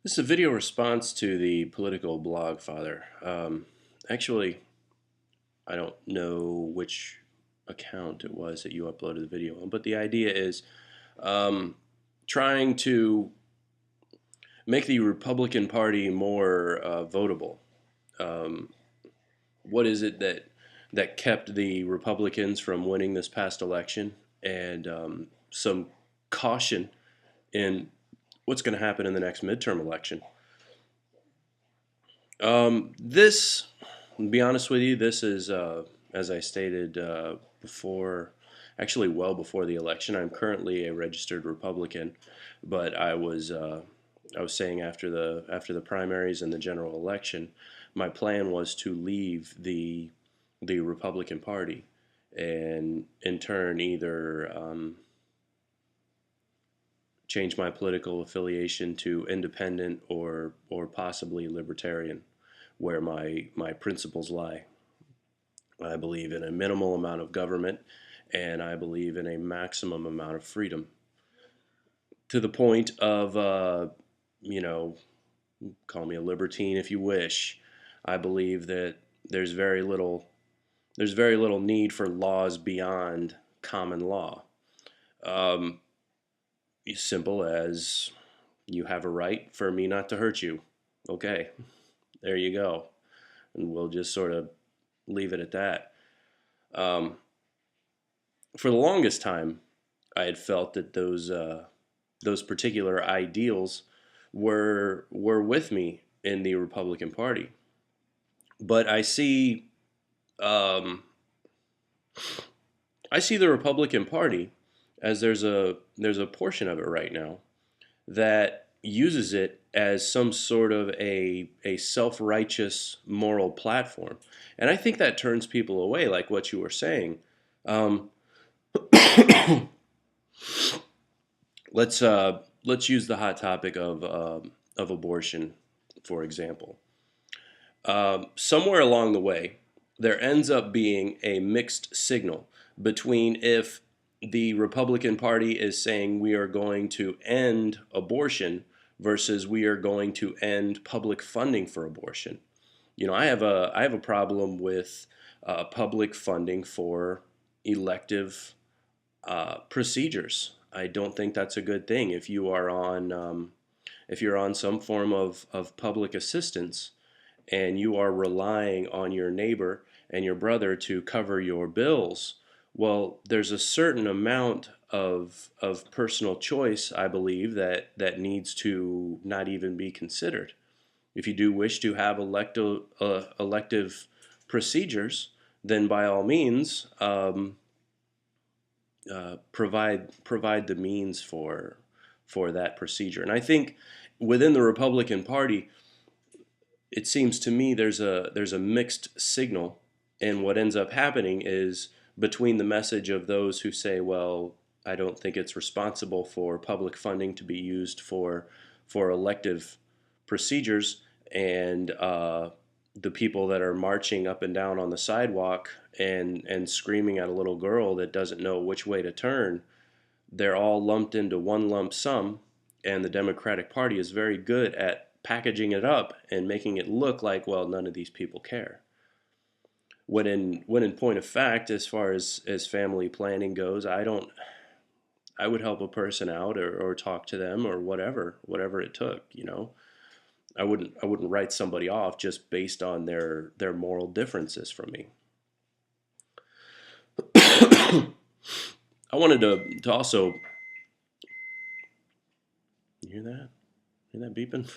This is a video response to the political blog father. Actually, I don't know which account it was that you uploaded the video on, but the idea is um, trying to make the Republican Party more votable. Um, what is it that kept the Republicans from winning this past election, and some caution in what's going to happen in the next midterm election? This, to be honest with you, this is, as I stated before, actually well before the election. I'm currently a registered Republican, but I was saying after the primaries and the general election, my plan was to leave the Republican Party, and in turn either change my political affiliation to independent or possibly libertarian, where my principles lie. I believe in a minimal amount of government, and I believe in a maximum amount of freedom, to the point of you know call me a libertine if you wish. I believe that there's very little there's very little need for laws beyond common law. Um, Simple as you have a right for me not to hurt you. Okay, there you go. And we'll just sort of leave it at that. Um, for the longest time, I had felt that those particular ideals were with me in the Republican Party, but um, I see the Republican Party as there's a portion of it right now that uses it as some sort of a self-righteous moral platform. And I think that turns people away, like what you were saying. Um, let's use the hot topic of abortion, for example. Somewhere along the way, there ends up being a mixed signal between if the Republican Party is saying we are going to end abortion versus we are going to end public funding for abortion. I have a problem with public funding for elective procedures. I don't think that's a good thing. If you're on some form of public assistance, and you are relying on your neighbor and your brother to cover your bills, well, there's a certain amount of personal choice, I believe, that needs to not even be considered. If you do wish to have elective procedures, then by all means, provide the means for that procedure. And I think within the Republican Party, it seems to me there's a mixed signal, and what ends up happening is between the message of those who say, well, I don't think it's responsible for public funding to be used for elective procedures, and the people that are marching up and down on the sidewalk and screaming at a little girl that doesn't know which way to turn. They're all lumped into one lump sum, and the Democratic Party is very good at packaging it up and making it look like, well, none of these people care. When in point of fact, as far as family planning goes, I would help a person out, or talk to them, or whatever it took. I wouldn't write somebody off just based on their moral differences from me. I wanted to also, you hear that? Hear that beeping?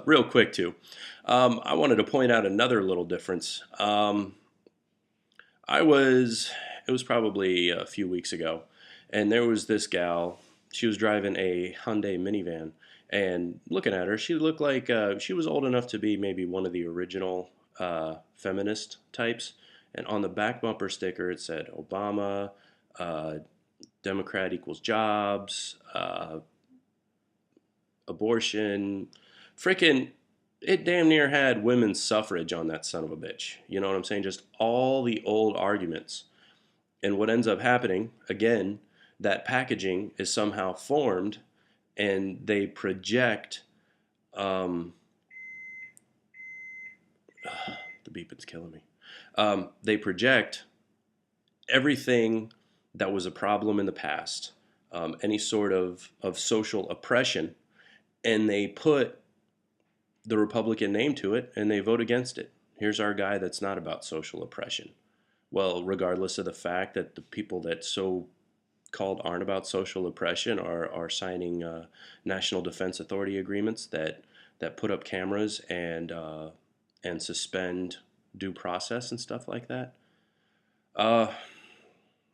Real quick too. I wanted to point out another little difference. I was It was probably a few weeks ago, and there was this gal. She was driving a Hyundai minivan, and looking at her, she looked like she was old enough to be maybe one of the original feminist types. And on the back bumper sticker, it said Obama, uh, Democrat equals jobs, abortion, freaking. It damn near had women's suffrage on that son of a bitch. You know what I'm saying? Just all the old arguments. And what ends up happening, again, that packaging is somehow formed, and they project. Um, the beeping's killing me. They project everything that was a problem in the past, any sort of social oppression, and they put the Republican name to it and they vote against it. Here's our guy that's not about social oppression. Well, regardless of the fact that the people that so called aren't about social oppression are signing National Defense Authority agreements that put up cameras and suspend due process and stuff like that. Uh,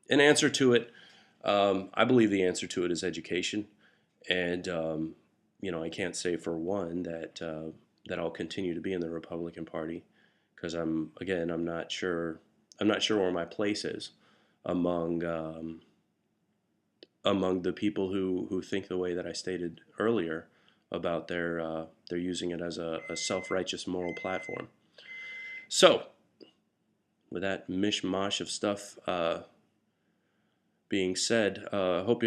an answer to it, I believe the answer to it is education, and I can't say for one that I'll continue to be in the Republican Party because I'm not sure where my place is among among the people who think the way that I stated earlier about they're using it as a self-righteous moral platform. So, with that mishmash of stuff being said, hope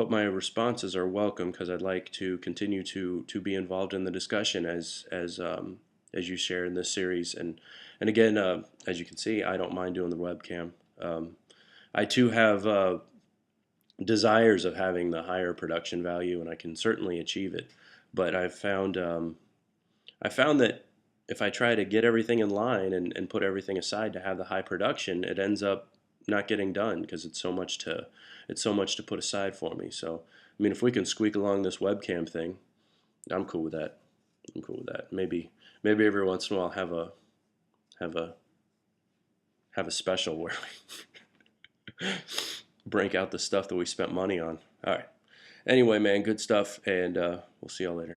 my responses are welcome because I'd like to continue to be involved in the discussion as you share in this series. And again, as you can see, I don't mind doing the webcam. I too have desires of having the higher production value, and I can certainly achieve it. But I found that if I try to get everything in line and put everything aside to have the high production, it ends up not getting done because it's so much to put aside for me. So I mean, if we can squeak along this webcam thing, I'm cool with that. I'm cool with that. Maybe every once in a while have a have a special where we break out the stuff that we spent money on. All right. Anyway, man, good stuff, and we'll see y'all later.